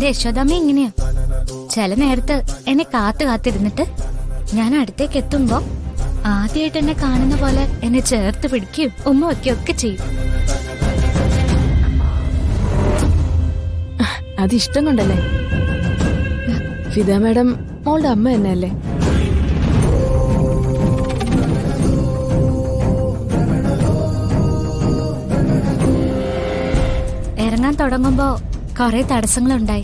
എന്റെ യശോദാമ്മ ഇങ്ങനെയാ. ചില നേരത്ത് എന്നെ കാത്തിരുന്നിട്ട് ഞാൻ അടുത്തേക്ക് എത്തുമ്പോ ആദ്യമായിട്ട് എന്നെ കാണുന്ന പോലെ എന്നെ ചേർത്ത് പിടിക്കുകയും ഉമ്മ വയ്ക്കുകയൊക്കെ ചെയ്യും. അതിഷ്ടം കൊണ്ടല്ലേ? ഫിദ മാഡം മോളുടെ അമ്മ തന്നെയല്ലേ? ഇറങ്ങാൻ തുടങ്ങുമ്പോ കൊറേ തടസ്സങ്ങളുണ്ടായി.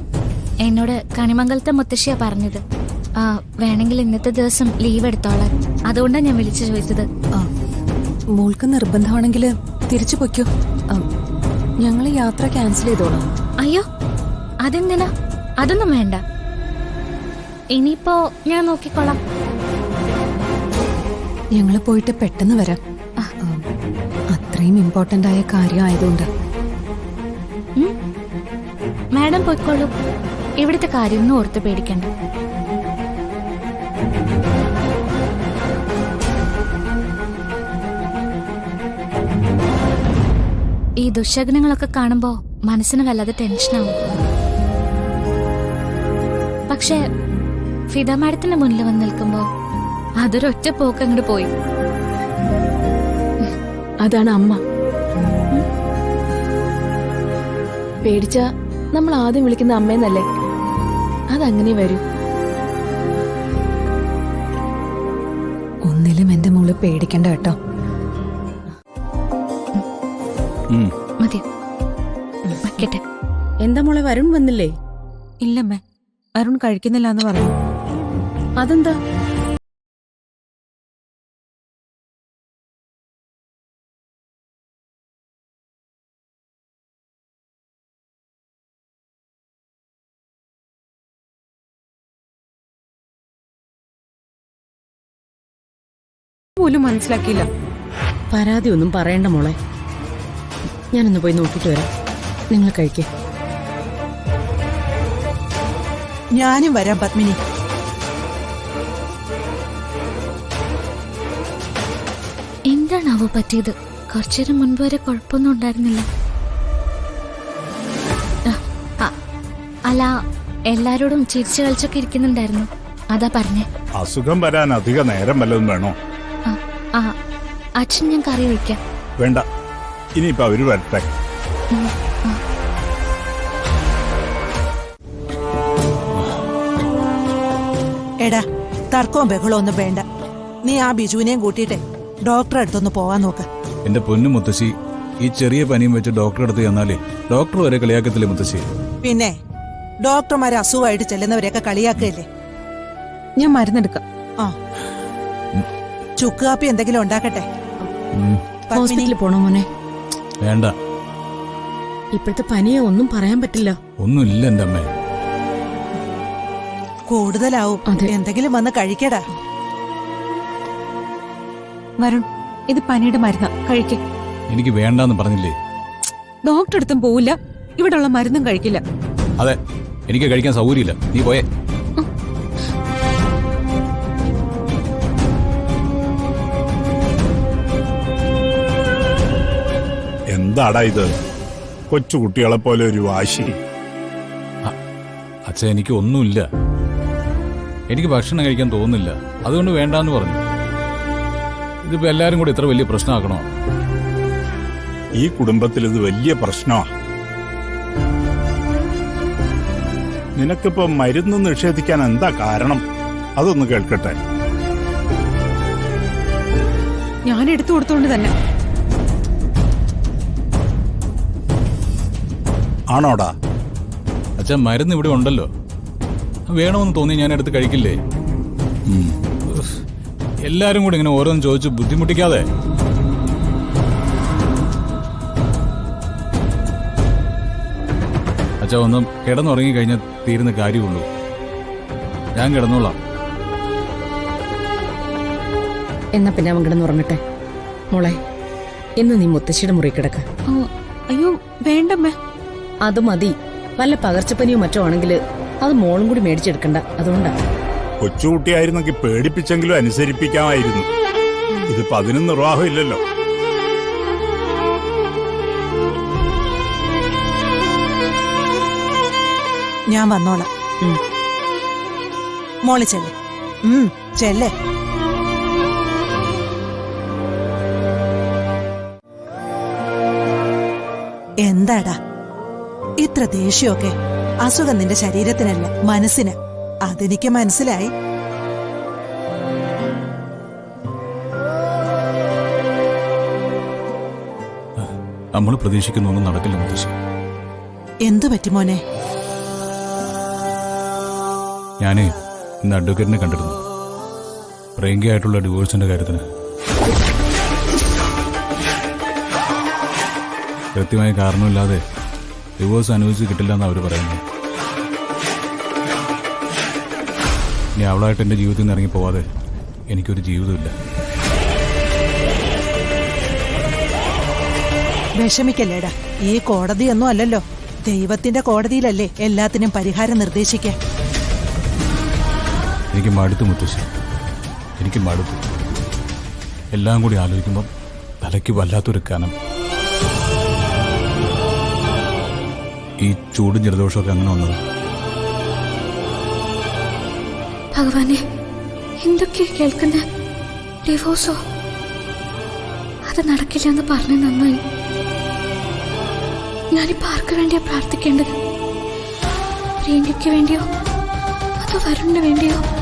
എന്നോട് കണിമംഗലത്തെ മുത്തശ്ശിയാ പറഞ്ഞത്, വേണമെങ്കിൽ ഇന്നത്തെ ദിവസം ലീവ് എടുത്തോളാൻ. അതുകൊണ്ടാണ് ഞാൻ വിളിച്ചു ചോദിച്ചത്. മോൾക്ക് നിർബന്ധമാണെങ്കിൽ തിരിച്ചു പൊയ്ക്കോ, ഞങ്ങള് യാത്ര ക്യാൻസൽ ചെയ്തോളാം. അയ്യോ, അതെന്തിനാ? അതൊന്നും വേണ്ട. ഇനിയിപ്പോ ഞാൻ നോക്കിക്കോളാം. ഞങ്ങള് പോയിട്ട് പെട്ടെന്ന് വരാം. അത്രയും ഇമ്പോർട്ടന്റ് ആയ കാര്യം ആയതുകൊണ്ട്. മാഡം പോയിക്കോളൂ. ഇവിടുത്തെ കാര്യമൊന്നും ഓർത്ത് പേടിക്കണ്ട. ഈ ദുശകനങ്ങളൊക്കെ കാണുമ്പോ മനസ്സിന് വല്ലാതെ ടെൻഷനാവും. പക്ഷെ ഫിദ മാഡത്തിന്റെ മുന്നിൽ വന്ന് നിൽക്കുമ്പോ അതൊരൊറ്റ പോക്ക് അങ്ങോട്ട് പോയി. അതാണ് അമ്മ. പേടിച്ച നമ്മൾ ആദ്യം വിളിക്കുന്ന അമ്മയെന്നല്ലേ? അതങ്ങനെ വരൂ. ഒന്നിലും എന്റെ മോള് പേടിക്കണ്ട കേട്ടോ. മതി, വയ്ക്കട്ടെ. എന്താ മോളെ, വരുൺ വന്നില്ലേ? ഇല്ലമ്മേ, അരുൺ കഴിക്കുന്നില്ല എന്ന് പറഞ്ഞു. അതെന്താ? പോലും മനസ്സിലാക്കിയില്ല. പരാതി ഒന്നും പറയണ്ട മോളെ, ഞാനൊന്ന് പോയി നോക്കിട്ട് വരാം. നിങ്ങൾ കഴിക്കേ. ഞാനും വരാം പത്മിനി. എന്താണാവോ പറ്റിയത്? കുറച്ചേരം മുൻപ് വരെ കുഴപ്പമൊന്നും ഉണ്ടായിരുന്നില്ല. അല്ല, എല്ലാരോടും ചിരിച്ചു കളിച്ചൊക്കെ ഇരിക്കുന്നുണ്ടായിരുന്നു. അതാ പറഞ്ഞേ. അസുഖം വരാൻ അധിക നേരം വല്ലതും വേണോ? അച്ഛൻ ഞാൻ കറി വയ്ക്കാം. വേണ്ട, ഇനിയിപ്പോ അവര് വരട്ടെ. എടാ, തർക്കവും ബഹളവും ഒന്നും വേണ്ട. നീ ആ ബിജുവിനെയും കൂട്ടിയിട്ടെ ഡോക്ടറെ അടുത്തൊന്ന് പോവാൻ നോക്ക്. എന്റെ പൊന്നു മുത്തശ്ശി, ഈ ചെറിയ പനിയും വെച്ച് ഡോക്ടറെ അടുത്ത് ചെന്നാലേ ഡോക്ടർ വരെ കളിയാക്കത്തില്ലേ മുത്തശ്ശി? പിന്നെ ഡോക്ടർമാരെ അസുഖമായിട്ട് ചെല്ലുന്നവരെയൊക്കെ കളിയാക്കല്ലേ? ഞാൻ മരുന്നെടുക്കാം. ചുക്ക് കാപ്പി എന്തെങ്കിലും ഉണ്ടാക്കട്ടെ. ഹോസ്പിറ്റലിൽ പോണോ മോനെ? വേണ്ട, ഇപ്പോഴത്തെ പനിയെ ഒന്നും പറയാൻ പറ്റില്ല. ഒന്നുമില്ല എന്റെ അമ്മേ. കൂടുതലാവും, എന്തെങ്കിലും വന്ന് കഴിക്കടാ. വരുൺ, ഇത് പനിയുടെ മരുന്നാ, കഴിക്കേ. എനിക്ക് വേണ്ടാന്ന് പറഞ്ഞില്ലേ? ഡോക്ടർ അടുത്തും പോവില്ല, ഇവിടെയുള്ള മരുന്നും കഴിക്കില്ല. അതെ, എനിക്ക് കഴിക്കാൻ സൗകര്യമില്ല. നീ പോയേ. എന്താടാ ഇത്? കൊച്ചുകുട്ടികളെ പോലെ ഒരു വാശി. അച്ഛ, എനിക്ക് ഒന്നുമില്ല. എനിക്ക് ഭക്ഷണം കഴിക്കാൻ തോന്നുന്നില്ല, അതുകൊണ്ട് വേണ്ടാന്ന് പറഞ്ഞു. ഇതിപ്പോ എല്ലാരും കൂടി ഇത്ര വലിയ പ്രശ്നമാക്കണോ? ഈ കുടുംബത്തിൽ ഇത് വലിയ പ്രശ്നമാ. നിനക്കിപ്പോ മരുന്ന് നിഷേധിക്കാൻ എന്താ കാരണം? അതൊന്ന് കേൾക്കട്ടെ. ഞാൻ എടുത്തു കൊടുത്തോണ്ട് തന്നെ. ആണോടാ? അച്ഛാ, മരുന്ന് ഇവിടെ ഉണ്ടല്ലോ. വേണമെന്ന് തോന്നി ഞാൻ എടുത്ത് കഴിക്കില്ലേ? എല്ലാരും കൂടി ഇങ്ങനെ ഓരോന്ന് ചോദിച്ച് ബുദ്ധിമുട്ടിക്കാതെ. അച്ഛാ, ഒന്നും കിടന്നുറങ്ങി കഴിഞ്ഞാൽ തീരുന്ന കാര്യമുള്ളൂ. ഞാൻ കിടന്നോളാം. എന്നാ പിന്നെ അവൻ കിടന്നുറങ്ങട്ടെ. മോളെ, ഇന്ന് നീ മുത്തശ്ശിയുടെ മുറി കിടക്ക. അയ്യോ വേണ്ടമ്മേ. അത് മതി. വല്ല പകർച്ചപ്പനിയോ മറ്റോ ആണെങ്കിൽ അത് മോളും കൂടി മേടിച്ചെടുക്കണ്ട. അതുകൊണ്ടാ. കൊച്ചുകുട്ടിയായിരുന്നെങ്കിൽ പേടിപ്പിച്ചെങ്കിലും അനുസരിപ്പിക്കാമായിരുന്നു. ഇതിപ്പോ അതിനും നിർവാഹമില്ലല്ലോ. ഞാൻ വന്നോളാം. ഉം. മോളി ചെല്ല്. ചെല്ലേ. എന്താടാ ഇത്ര ദേഷ്യമൊക്കെ? അസുഖം നിന്റെ ശരീരത്തിനല്ല, മനസ്സിന്. അതെനിക്ക് മനസ്സിലായി. നമ്മൾ പ്രതീക്ഷിക്കുന്നൊന്നും നടക്കില്ല മുത്തശ്ശി. എന്തു പറ്റി മോനെ? ഞാനേ ഇന്ന് അഡ്വക്കേറ്റിനെ കണ്ടിരുന്നു. പ്രിയങ്കയായിട്ടുള്ള ഡിവോഴ്സിന്റെ കാര്യത്തിന്. കൃത്യമായ കാരണമില്ലാതെ ഡിവോഴ്സ് അനുവദിച്ച് കിട്ടില്ല എന്ന് അവർ പറയുന്നു. ഇനി അവളായിട്ട് എന്റെ ജീവിതത്തിൽ നിന്ന് ഇറങ്ങി പോവാതെ എനിക്കൊരു ജീവിതമില്ല. വിഷമിക്കല്ലേടാ, ഈ കോടതിയൊന്നും അല്ലല്ലോ. ദൈവത്തിന്റെ കോടതിയിലല്ലേ എല്ലാത്തിനും പരിഹാരം നിർദ്ദേശിക്കാൻ. എനിക്ക് മടുത്തു മുത്തശ്ശി, എനിക്ക് മടുത്തു. എല്ലാം കൂടി ആലോചിക്കുമ്പോൾ തലയ്ക്ക് വല്ലാത്തൊരു കനം. ഈ ചൂടും ജലദോഷമൊക്കെ അങ്ങനെ വന്നത്. ഭഗവാനെ, എന്തൊക്കെയാ കേൾക്കുന്ന? ഡിവോഴ്സോ? അത് നടക്കില്ലെന്ന് പറഞ്ഞു നന്നായി. ഞാനിപ്പോ ആർക്ക് വേണ്ടിയാ പ്രാർത്ഥിക്കേണ്ടത്? പ്രിയങ്കയ്ക്ക് വേണ്ടിയോ അതോ വരുണിന് വേണ്ടിയോ?